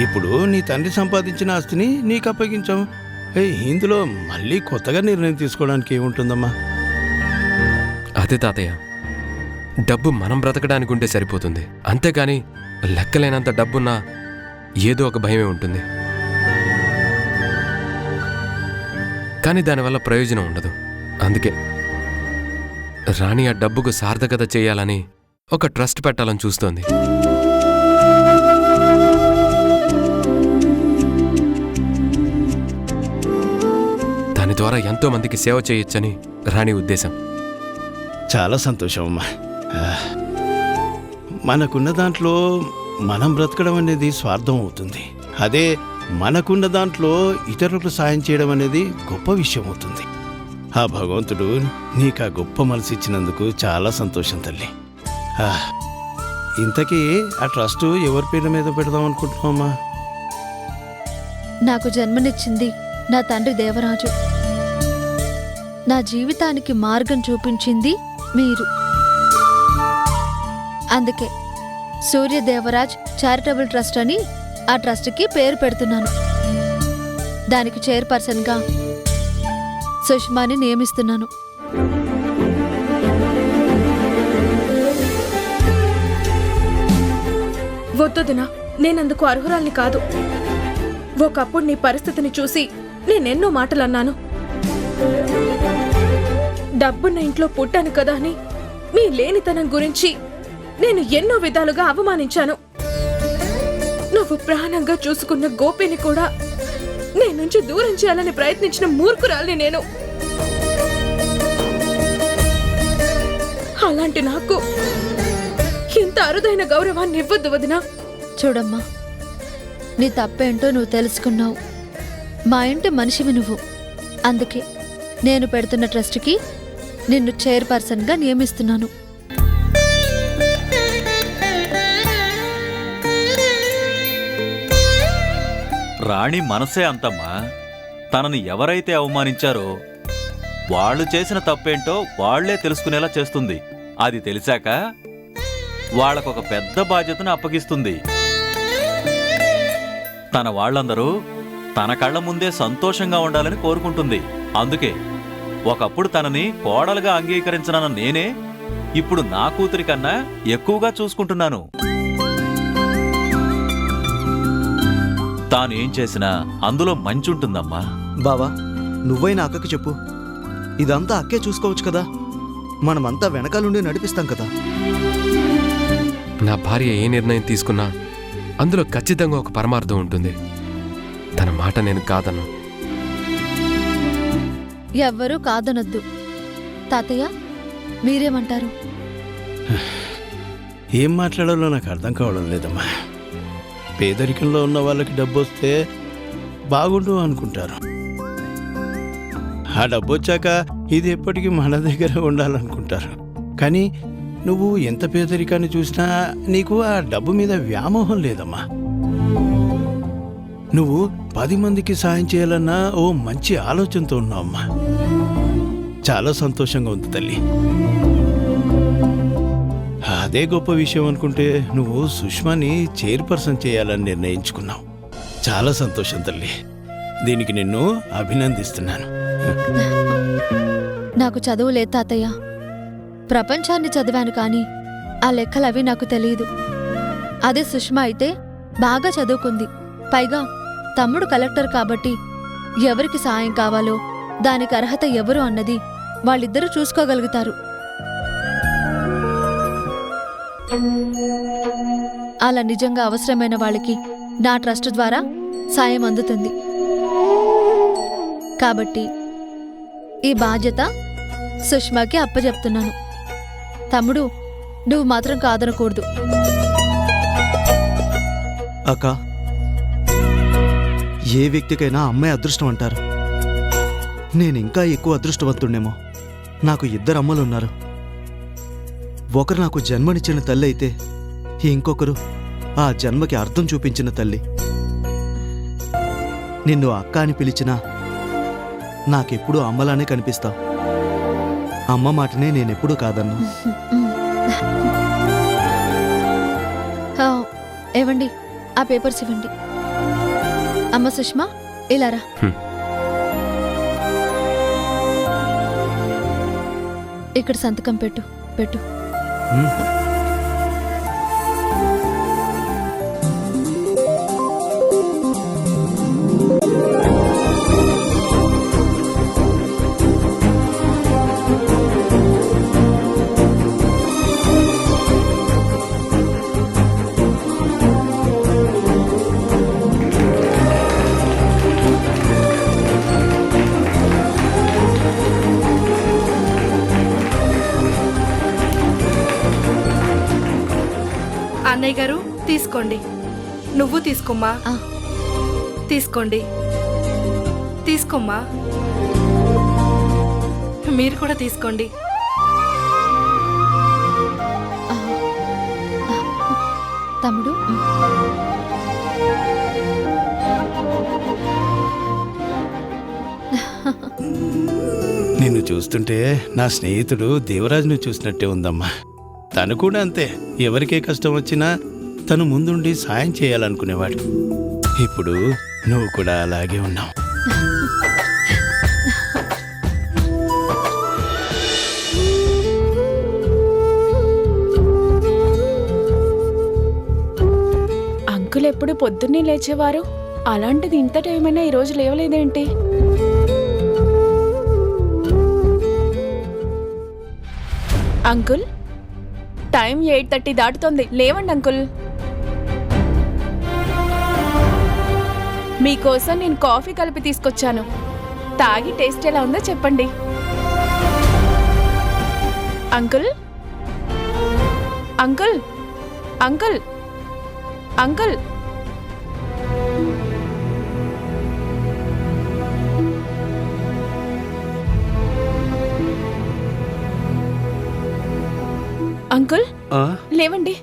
ఇప్పుడు నీ తండ్రి సంపాదించిన ఆస్తిని నీకు అప్పగించాం. ఇందులో మళ్ళీ కొత్తగా నిర్ణయం తీసుకోవడానికి ఏముంటుందమ్మా? అదే తాతయ్య, డబ్బు మనం బ్రతకడానికి ఉంటే సరిపోతుంది, అంతేగాని లెక్కలేనంత డబ్బున్నా ఏదో ఒక భయమే ఉంటుంది. కానీ దానివల్ల ప్రయోజనం ఉండదు. అందుకే రాణి ఆ డబ్బుకు సార్థకత చేయాలని ఒక ట్రస్ట్ పెట్టాలని చూస్తోంది. దాని ద్వారా ఎంతో మందికి సేవ చేయొచ్చని రాణి ఉద్దేశం. చాలా సంతోషం అమ్మా. మనకున్న దాంట్లో మనం బ్రతకడం అనేది స్వార్థం అవుతుంది. అదే మనకున్న దాంట్లో ఇతరులకు సాయం చేయడం అనేది గొప్ప విషయం అవుతుంది. ఆ భగవంతుడు నీకు ఆ గొప్ప మనసు ఇచ్చినందుకు చాలా సంతోషం తల్లి. ఇంతకీ ఆ ట్రస్ట్ ఎవరి పేరు మీద పెడదాం అనుకుంటున్నావమ్మా? నాకు జన్మనిచ్చింది నా తండ్రి దేవరాజు. నా జీవితానికి మార్గం చూపించింది మీరు. అందుకే సూర్యదేవరాజ్ చారిటబుల్ ట్రస్ట్ అని ఆ ట్రస్ట్కి పేరు పెడుతున్నాను. దానికి చైర్పర్సన్గా సుష్మాని నియమిస్తున్నాను. వద్దొదినా, నేనందుకు అర్హురాల్ని కాదు. ఒకప్పుడు నీ పరిస్థితిని చూసి నేనెన్నో మాటలు అన్నాను. డబ్బున్న ఇంట్లో పుట్టాను కదా అని మీ లేనితనం గురించి నేను ఎన్నో విధాలుగా అవమానించాను. నువ్వు ప్రాణంగా చూసుకున్న గోపిని కూడా నీ నుంచి దూరం చేయాలని ప్రయత్నించిన మూర్ఖురాల్ని నేను. అలాంటి నాకు ఇంత అరుదైన గౌరవాన్ని ఇవ్వద్దు వదినా. చూడమ్మా, నీ తప్పేంటో నువ్వు తెలుసుకున్నావు. మా ఇంటి మనిషివి నువ్వు. అందుకే నేను పెడుతున్న ట్రస్ట్కి నిన్ను చైర్పర్సన్గా నియమిస్తున్నాను. రాణి మనసే అంతమ్మా. తనని ఎవరైతే అవమానించారో వాళ్ళు చేసిన తప్పేంటో వాళ్లే తెలుసుకునేలా చేస్తుంది. అది తెలిసాక వాళ్లకొక పెద్ద బాధ్యతను అప్పగిస్తుంది. తన వాళ్లందరూ తన కళ్ల ముందే సంతోషంగా ఉండాలని కోరుకుంటుంది. అందుకే ఒకప్పుడు తనని కోడలుగా అంగీకరించనన్న నేనే ఇప్పుడు నా కూతురి కన్నా ఎక్కువగా చూసుకుంటున్నాను. తానేం చేసినా అందులో మంచుంటుందమ్మా. బావా, నువ్వైనా అక్కకి చెప్పు. ఇదంతా అక్కే చూసుకోవచ్చు కదా. మనమంతా వెనకాలండి నడిపిస్తాం కదా. నా భార్య ఏ నిర్ణయం తీసుకున్నా అందులో ఖచ్చితంగా ఒక పరమార్థం ఉంటుంది. తన మాట నేను కాదను. ఎవ్వరూ కాదనొద్దు. తాతయ్య, మీరేమంటారు? ఏం మాట్లాడాలో నాకు అర్థం కావడం లేదమ్మా. పేదరికంలో ఉన్న వాళ్ళకి డబ్బు వస్తే బాగుండు అనుకుంటారు. ఆ డబ్బు వచ్చాక ఇది ఎప్పటికీ మన దగ్గర ఉండాలనుకుంటారు. కానీ నువ్వు ఎంత పేదరికాన్ని చూసినా నీకు ఆ డబ్బు మీద వ్యామోహం లేదమ్మా. నువ్వు 10 మందికి సాయం చేయాలన్నా ఓ మంచి ఆలోచనతో ఉన్నావమ్మా. చాలా సంతోషంగా ఉంది తల్లి. అదే గొప్ప విషయం అనుకుంటే నువ్వు సుష్మాని చైర్పర్సన్ చేయాలని నిర్ణయించుకున్నావు. చాలా సంతోషం తల్లి. దీనికి నిన్ను అభినందిస్తున్నాను. నాకు చదువు లేదు తాతయ్య. ప్రపంచాన్ని చదివాను కానీ ఆ లెక్కలవి నాకు తెలియదు. అదే సుష్మా అయితే బాగా చదువుకుంది. పైగా తమ్ముడు కలెక్టర్ కాబట్టి ఎవరికి సాయం కావాలో దానికి అర్హత ఎవరు అన్నది వాళ్ళిద్దరూ చూసుకోగలుగుతారు. అలా నిజంగా అవసరమైన వాళ్ళకి నా ట్రస్ట్ ద్వారా సాయం అందుతుంది. కాబట్టి ఈ బాధ్యత సుష్మాకి అప్పచెప్తున్నాను. తమ్ముడు, నువ్వు మాత్రం కాదనకూడదు. అక్క, ఏ వ్యక్తికైనా అమ్మాయి అదృష్టం అంటారు. నేనింకా ఎక్కువ అదృష్టవంతుణ్ణేమో. నాకు 2 అమ్మలున్నారు. ఒకరు నాకు జన్మనిచ్చిన తల్లి అయితే ఇంకొకరు ఆ జన్మకి అర్థం చూపించిన తల్లి. నిన్ను అక్క అని పిలిచినా నాకెప్పుడూ అమ్మలానే కనిపిస్తావు. అమ్మ మాటనే నేనెప్పుడూ కాదన్నా. ఏవండి, ఆ పేపర్స్ ఇవ్వండి. అమ్మ సుష్మా, ఇలా రా. హ్మ్. ఇక్కడ సంతకం పెట్టు. పెట్టు. అన్నయ్య గారు తీసుకోండి. నువ్వు తీసుకోమ్మా. ఆ. తీసుకోండి. తీసుకోమ్మా. మీరు కూడా తీసుకోండి. ఆ. ఆ. తమ్ముడు, నిన్ను చూస్తుంటే నా స్నేహితుడు దేవరాజును చూసినట్టే ఉందమ్మా. తను కూడా అంతే. ఎవరికే కష్టం వచ్చినా తను ముందుండి సాయం చేయాలనుకునేవాడు. ఇప్పుడు నువ్వు కూడా అలాగే ఉన్నావు. అంకుల్ ఎప్పుడు పొద్దున్నే లేచేవారు, అలాంటిది ఇంత టైం అయినా ఈరోజు లేవలేదేంటి? Uncle, time 8:30 దాటుతోంది. లేవండి అంకుల్. మీకోసం నేను కాఫీ కలిపి తీసుకొచ్చాను. తాగి టేస్ట్ ఎలా ఉందో చెప్పండి. Uncle, uncle, uncle, uncle. Uncle, లేవండి.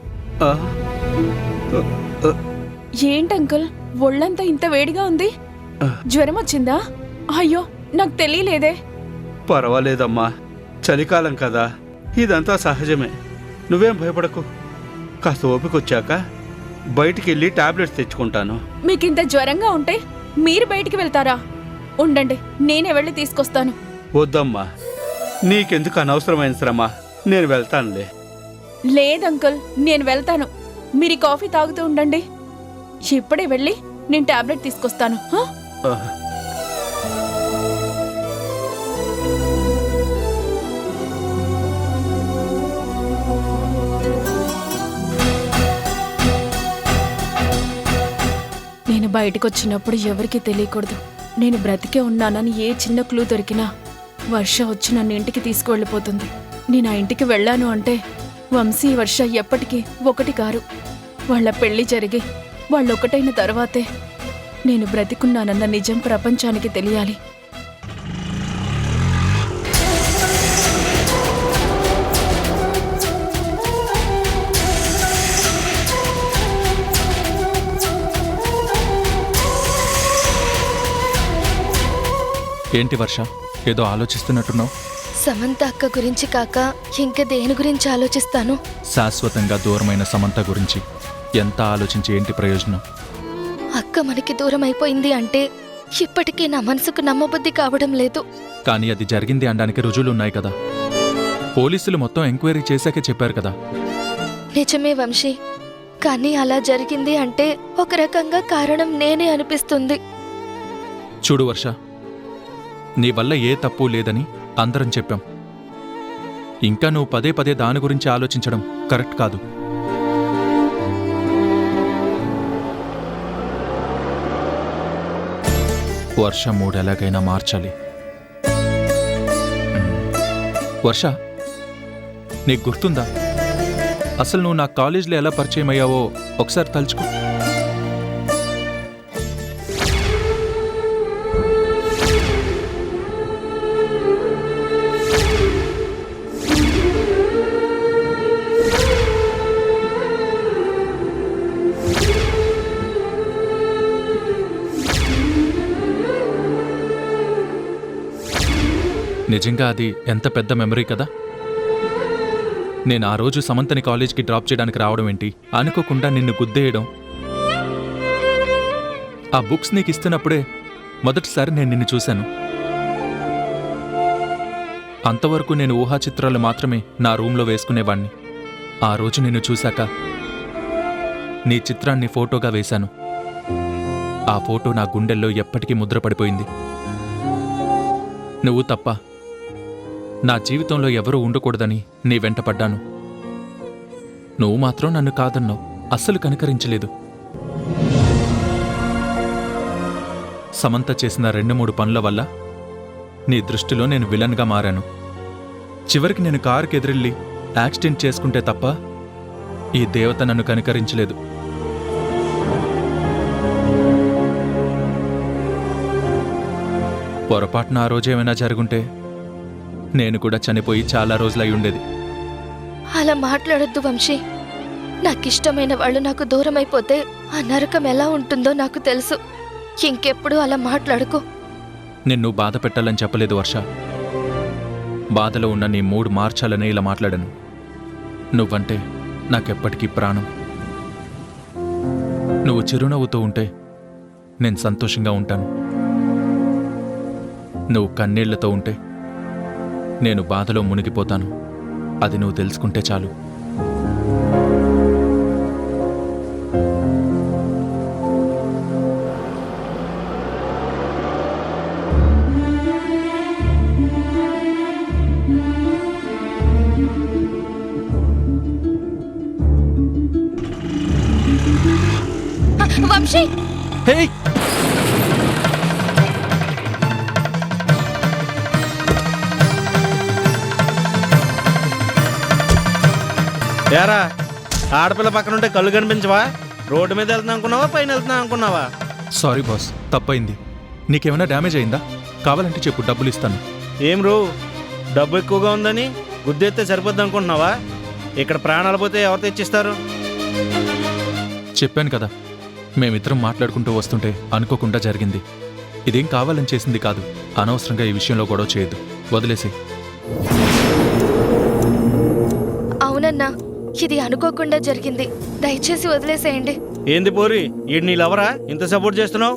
ఏంటి అంకుల్, ఒళ్ళంతా ఇంత వేడిగా ఉంది? జ్వరం వచ్చిందా? అయ్యో, నాకు తెలియలేదే. పర్వాలేదమ్మా, చలికాలం కదా, ఇదంతా సహజమే. నువ్వేం భయపడకు. కాస్త ఓపికొచ్చాక బయటికి వెళ్ళి టాబ్లెట్స్ తెచ్చుకుంటాను. మీకింత జ్వరంగా ఉంటే మీరు బయటికి వెళ్తారా? ఉండండి, నేనే వెళ్ళి తీసుకొస్తాను. వద్దమ్మా, నీకెందుకు అనవసరమైన శ్రమ, నేను వెళ్తానులే. లేదంకుల్, నేను వెళ్తాను. మీరు ఈ కాఫీ తాగుతూ ఉండండి. ఇప్పుడే వెళ్ళి నేను టాబ్లెట్ తీసుకొస్తాను. హా? నేను బయటకు వచ్చినప్పుడు ఎవరికీ తెలియకూడదు. నేను బ్రతికే ఉన్నానని ఏ చిన్న క్లూ దొరికినా వర్ష వచ్చి నన్ను ఇంటికి తీసుకువెళ్ళిపోతుంది. నేను ఆ ఇంటికి వెళ్ళాను అంటే వంశీ, వర్ష ఎప్పటికీ ఒకటి కారు. వాళ్ళ పెళ్లి జరిగి వాళ్ళొకటైన తర్వాతే నేను బ్రతికున్నానన్న నిజం ప్రపంచానికి తెలియాలి. ఏంటి వర్ష, ఏదో ఆలోచిస్తున్నట్టున్నావు? సమంత అక్క గురించి కాక ఇంక దేని గురించి ఆలోచిస్తాను? శాశ్వతంగా దూరమైన సమంత గురించి ఎంత ఆలోచించి ఏంటి ప్రయోజనం? అక్క మనకి దూరం అయిపోయింది అంటే ఇప్పటికీ నా మనసుకు నమ్మబుద్ధి కావడం లేదు. కానీ అది జరిగింది అనడానికి రుజువులున్నాయి కదా. పోలీసులు మొత్తం ఎంక్వైరీ చేశాకే చెప్పారు కదా. నిజమే వంశీ, కానీ అలా జరిగింది అంటే ఒక రకంగా కారణం నేనే అనిపిస్తుంది. చూడు వర్ష, నీ వల్ల ఏ తప్పు లేదని అందరం చెప్పాం. ఇంకా నువ్వు పదే పదే దాని గురించి ఆలోచించడం కరెక్ట్ కాదు. వర్ష మూడు ఎలాగైనా మార్చాలి. వర్ష, నీకు గుర్తుందా అసలు నువ్వు నా కాలేజీలో ఎలా పరిచయం అయ్యావో ఒకసారి తలుచుకో. నిజంగా అది ఎంత పెద్ద మెమరీ కదా. నేను ఆ రోజు సమంతని కాలేజ్కి డ్రాప్ చేయడానికి రావడం ఏంటి, అనుకోకుండా నిన్ను గుద్దేయడం, ఆ బుక్స్ నీకు ఇస్తున్నప్పుడే మొదటిసారి నేను నిన్ను చూశాను. అంతవరకు నేను ఊహా చిత్రాలు మాత్రమే నా రూంలో వేసుకునేవాణ్ణి. ఆ రోజు నిన్ను చూశాక నీ చిత్రాన్ని ఫోటోగా వేశాను. ఆ ఫోటో నా గుండెల్లో ఎప్పటికీ ముద్రపడిపోయింది. నువ్వు తప్ప నా జీవితంలో ఎవరూ ఉండకూడదని నీ వెంట పడ్డాను. నువ్వు మాత్రం నన్ను కాదన్నావు, అస్సలు కనికరించలేదు. సమంత చేసిన 2-3 పనుల వల్ల నీ దృష్టిలో నేను విలన్గా మారాను. చివరికి నేను కారుకి ఎదురెళ్ళి యాక్సిడెంట్ చేసుకుంటే తప్ప ఈ దేవత నన్ను కనికరించలేదు. పొరపాటున ఆ రోజు ఏమైనా జరుగుంటే నేను కూడా చనిపోయి చాలా రోజులై ఉండేది. అలా మాట్లాడొద్దు వంశీ. నాకిష్టమైన వాళ్ళు నాకు దూరమైపోతే ఆ నరకం ఎలా ఉంటుందో నాకు తెలుసు. ఇంకెప్పుడు అలా మాట్లాడుకో. నిన్ను బాధ పెట్టాలని చెప్పలేదు వర్ష. బాధలో ఉన్న నీ మూడ్ మార్చాలని ఇలా మాట్లాడను. నువ్వంటే నాకెప్పటికీ ప్రాణం. నువ్వు చిరునవ్వుతూ ఉంటే నేను సంతోషంగా ఉంటాను. నువ్వు కన్నీళ్లతో ఉంటే నేను బాధలో మునిగిపోతాను. అది నువ్వు తెలుసుకుంటే చాలు. వంశీ, హే, ఏరా, ఆడపిల్ల పక్కనుంటే కళ్ళు కనిపించవా? రోడ్డు మీద వెళ్తున్నా అనుకున్నావా, పైన వెళ్తున్నా అనుకున్నావా? సారీ బాస్, తప్పైంది. నీకేమైనా డ్యామేజ్ అయిందా? కావాలంటే చెప్పు, డబ్బులు ఇస్తాను. ఏం రూ, డబ్బు ఎక్కువగా ఉందని గుద్దెత్తే సరిపోద్ది అనుకుంటున్నావా? ఇక్కడ ప్రాణాలు పోతే ఎవరు తెచ్చిస్తారు? చెప్పాను కదా, మేమిద్దరం మాట్లాడుకుంటూ వస్తుంటే అనుకోకుండా జరిగింది. ఇదేం కావాలని చేసింది కాదు. అనవసరంగా ఈ విషయంలో గొడవ చేయొద్దు, వదిలేసి. అవునన్నా, ఇది అనుకోకుండా జరిగింది. దయచేసి వదిలేసేయండి. ఏంది పోరి, ఈడు నీళ్ళెవరా ఇంత సపోర్ట్ చేస్తున్నావు?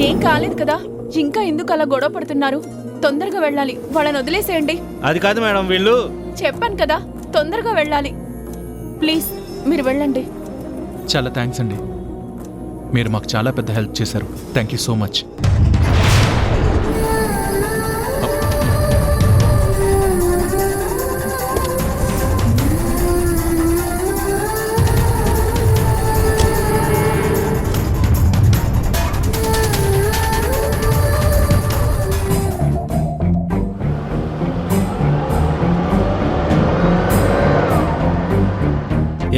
ఏం కాలేదు కదా, ఇంకా ఎందుకు అలా గొడవ పడుతున్నారు? తొందరగా వెళ్ళాలి, వాళ్ళని వదిలేసేయండి. అది కాదు మేడం, వీళ్ళు. చెప్పాను కదా, తొందరగా వెళ్ళాలి. ప్లీజ్ మీరు వెళ్ళండి. చాలా థ్యాంక్స్ అండి, మీరు మాకు చాలా పెద్ద హెల్ప్ చేశారు. Thank you so much.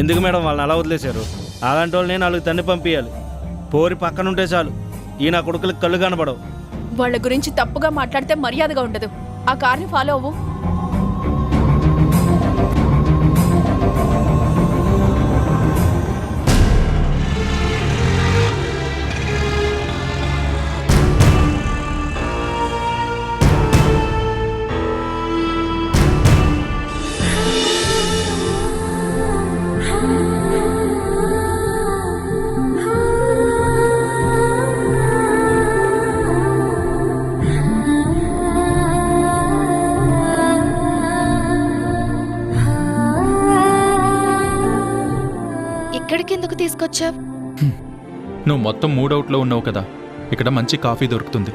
ఎందుకు మేడం వాళ్ళని అలా వదిలేశారు? అలాంటి వాళ్ళని 4 తన్ని పంపించాలి. పోరి పక్కనుంటే చాలు, ఈ నా కొడుకులకు కళ్ళు కనబడవు. వాళ్ళ గురించి తప్పుగా మాట్లాడితే మర్యాదగా ఉండదు. ఆ కార్ని ఫాలో అవ్వు. ఇక్కడికెందుకు తీసుకొచ్చావు? నువ్వు మొత్తం మూడౌట్లో ఉన్నావు కదా, ఇక్కడ మంచి కాఫీ దొరుకుతుంది.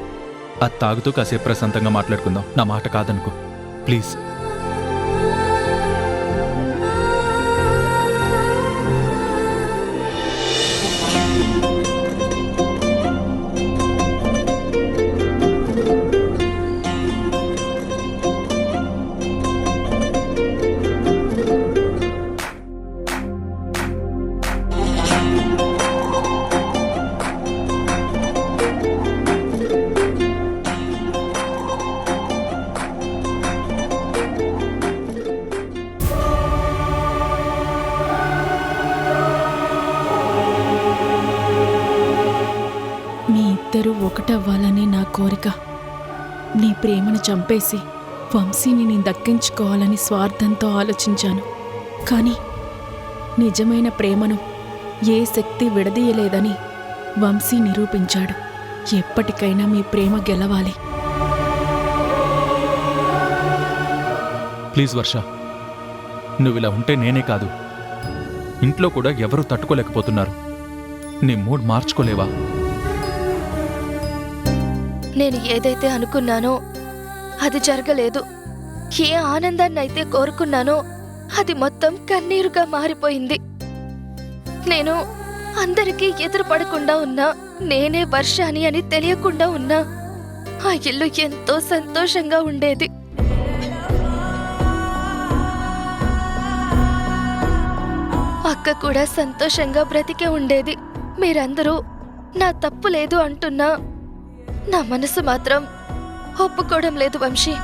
అది తాగుతూ కాసేపు ప్రశాంతంగా మాట్లాడుకుందాం. నా మాట కాదనుకో ప్లీజ్. ఇద్దరూ ఒకటవ్వాలని నా కోరిక. నీ ప్రేమను చంపేసి వంశీని నేను దక్కించుకోవాలని స్వార్థంతో ఆలోచించాను. కానీ నిజమైన ప్రేమను ఏ శక్తి విడదీయలేదని వంశీ నిరూపించాడు. ఎప్పటికైనా మీ ప్రేమ గెలవాలి. ప్లీజ్ వర్ష, నువ్విలా ఉంటే నేనే కాదు, ఇంట్లో కూడా ఎవరూ తట్టుకోలేకపోతున్నారు. నీ మూడ్ మార్చుకోలేవా? నేను ఏదైతే అనుకున్నానో అది జరగలేదు. ఏ ఆనందాన్నైతే కోరుకున్నానో అది మొత్తం కన్నీరుగా మారిపోయింది. నేను అందరికీ ఎదురుపడకుండా ఉన్నా, నేనే వర్షాని అని తెలియకుండా ఉన్నా ఆ ఇల్లు ఎంతో సంతోషంగా ఉండేది. అక్క కూడా సంతోషంగా బ్రతికే ఉండేది. మీరందరూ నా తప్పు లేదు అంటున్నా నా మనసు మాత్రం ఒప్పుకోవడం లేదు వంశీ.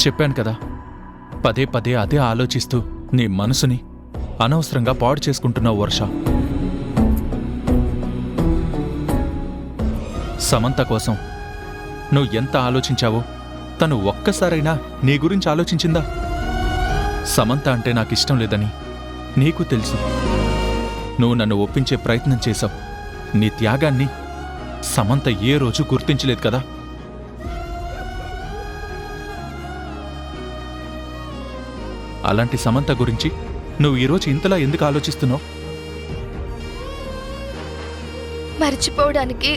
చెప్పాను కదా, పదే పదే అదే ఆలోచిస్తూ నీ మనసుని అనవసరంగా పాడు చేసుకుంటున్నావు వర్ష. సమంత కోసం నువ్వు ఎంత ఆలోచించావో తను ఒక్కసారైనా నీ గురించి ఆలోచించిందా? సమంత అంటే నాకిష్టం లేదని నీకు తెలుసు. నువ్వు నన్ను ఒప్పించే ప్రయత్నం చేశావు. నీ త్యాగాన్ని సమంత ఏ రోజు గుర్తించలేదు కదా. అలాంటి సమంత గురించి నువ్వు ఈరోజు ఇంతలా ఎందుకు ఆలోచిస్తున్నావు? మర్చిపోవడానికి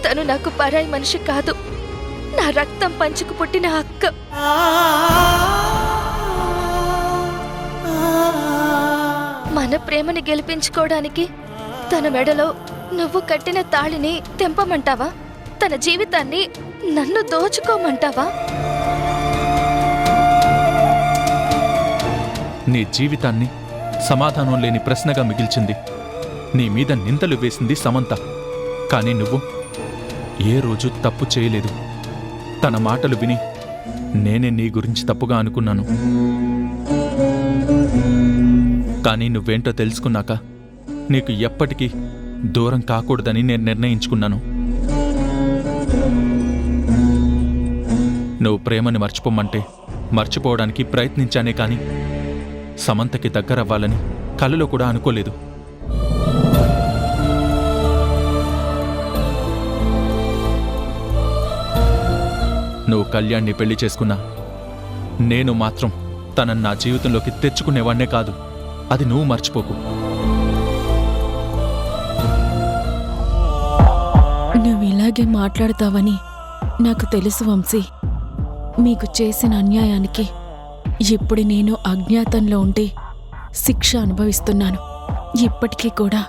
తను నాకు పరాయి మనిషి కాదు, నా రక్తం పంచుకు పుట్టిన అక్క. మన ప్రేమని గెలిపించుకోవడానికి తన మెడలో నువ్వు కట్టిన తాళిని తెంపమంటావా? తన జీవితాన్ని నన్ను దోచుకోమంటావా? నీ జీవితాన్ని సమాధానం లేని ప్రశ్నగా మిగిల్చింది. నీ మీద నిందలు వేసింది సమంత. కానీ నువ్వు ఏ రోజు తప్పు చేయలేదు. తన మాటలు విని నేనే నీ గురించి తప్పుగా అనుకున్నాను. కానీ నువ్వేంటో తెలుసుకున్నాక నీకు ఎప్పటికీ దూరం కాకూడదని నేను నిర్ణయించుకున్నాను. నువ్వు ప్రేమని మర్చిపోమంటే మర్చిపోవడానికి ప్రయత్నించానే కానీ సమంతకి దగ్గరవ్వాలని కలలో కూడా అనుకోలేదు. నువ్వు కళ్యాణ్ని పెళ్లి చేసుకున్నా నేను మాత్రం తనని నా జీవితంలోకి తెచ్చుకునేవాణ్ణే కాదు. అది నువ్వు మర్చిపోకు. నువ్వు ఇలాగే మాట్లాడతావని నాకు తెలుసు వంశీ. మీకు చేసిన అన్యాయానికి ఇప్పుడు నేను అజ్ఞాతంలో ఉండి శిక్ష అనుభవిస్తున్నాను. ఇప్పటికీ కూడా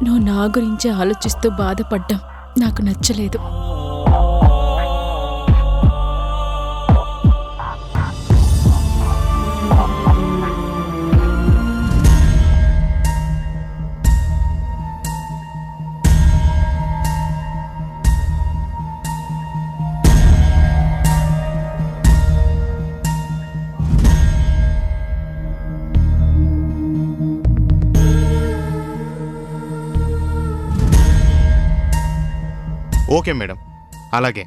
నువ్వు నా గురించి ఆలోచిస్తూ బాధపడ్డం నాకు నచ్చలేదు. ఓకే మేడం, అలాగే.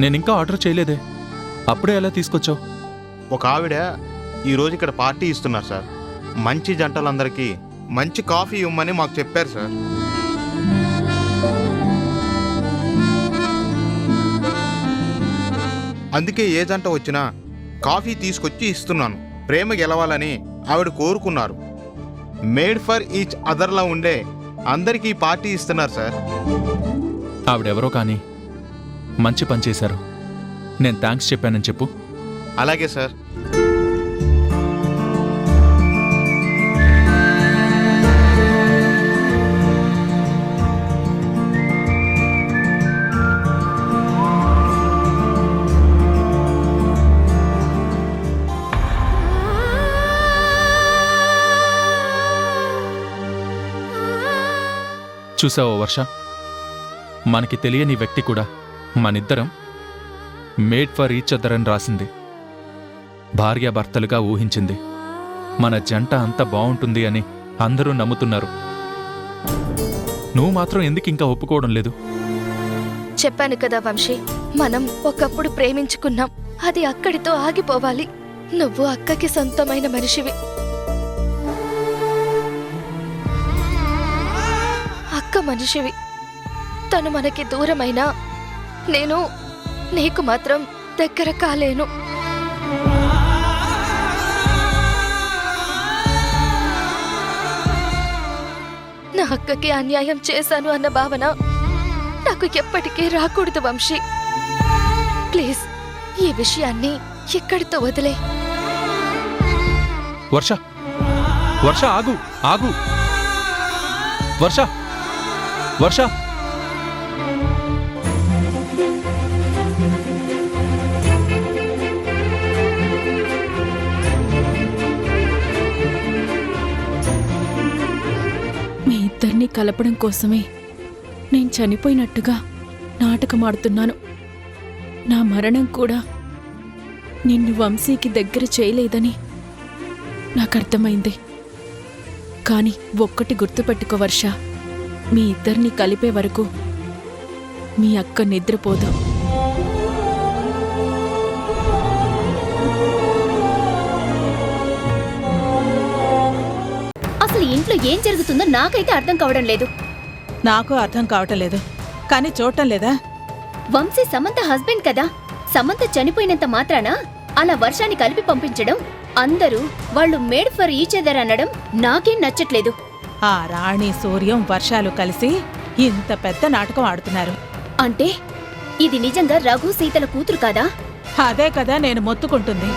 నేనింకా ఆర్డర్ చేయలేదే, అప్పుడే ఎలా తీసుకొచ్చావు? ఒక ఆవిడ ఈరోజు ఇక్కడ పార్టీ ఇస్తున్నారు సార్. మంచి జంటలందరికీ మంచి కాఫీ ఇవ్వమని మాకు చెప్పారు సార్. అందుకే ఏ జంట వచ్చినా కాఫీ తీసుకొచ్చి ఇస్తున్నాను. ప్రేమ గెలవాలని ఆవిడ కోరుకున్నారు. మేడ్ ఫర్ ఈచ్ అదర్లా ఉండే అందరికీ పార్టీ ఇస్తున్నారు సార్. ఆవిడెవరో కానీ మంచి పని చేశారు. నేను థ్యాంక్స్ చెప్పానని చెప్పు. అలాగే సార్. చూసావో వర్ష, మనకి తెలియని వ్యక్తి కూడా మనిద్దరం మేడ్ ఫర్ ఈచ్ అదర్ అని రాసింది. భార్యాభర్తలుగా ఊహించింది. మన జంట అంత బావుంటుంది అని అందరూ నమ్ముతున్నారు. నువ్వు మాత్రం ఎందుకు ఇంకా ఒప్పుకోవడం లేదు? చెప్పాను కదా వంశీ, మనం ఒకప్పుడు ప్రేమించుకున్నాం. అది అక్కడితో ఆగిపోవాలి. నువ్వు అక్కకి సొంతమైన మనిషివి. అక్క మనిషివి. తను మనకి దూరమైనా నేను నీకు మాత్రం దగ్గర కాలేను. నా అక్కకి అన్యాయం చేశాను అన్న భావన నాకు ఎప్పటికీ రాకూడదు వంశీ. ప్లీజ్ ఈ విషయాన్ని ఇక్కడితో వదిలే. వర్ష, వర్ష ఆగు, ఆగు. వర్ష, వర్ష. మీ ఇద్దరిని కలపడం కోసమే నేను చనిపోయినట్టుగా నాటకమాడుతున్నాను. నా మరణం కూడా నిన్ను వంశీకి దగ్గర చేయలేదని నాకు అర్థమైంది. కానీ ఒక్కటి గుర్తుపెట్టుకో వర్ష, మీ ఇద్దరిని కలిపే వరకు మీ అక్క నిద్రపోదు. అసలు ఇంట్లో ఏం జరుగుతుందో నాకైతే అర్థం కావడం లేదు. నాకు అర్థం కావటం లేదు, కానీ చూడటం లేదా? వంశీ సమంత హస్బెండ్ కదా. సమంత చనిపోయినంత మాత్రాన అలా వర్షాన్ని కలిపి పంపించడం, అందరూ వాళ్ళు మేడ్ ఫర్ ఈచ్ అదర్ అనడం నాకేం నచ్చట్లేదు. ఆ రాణి, సూర్యం, వర్షాలు కలిసి ఇంత పెద్ద నాటకం ఆడుతున్నారు. అంటే ఇది నిజంగా రఘు సీతల కూతురు కాదా? అదే కదా నేను మొత్తుకుంటుంది.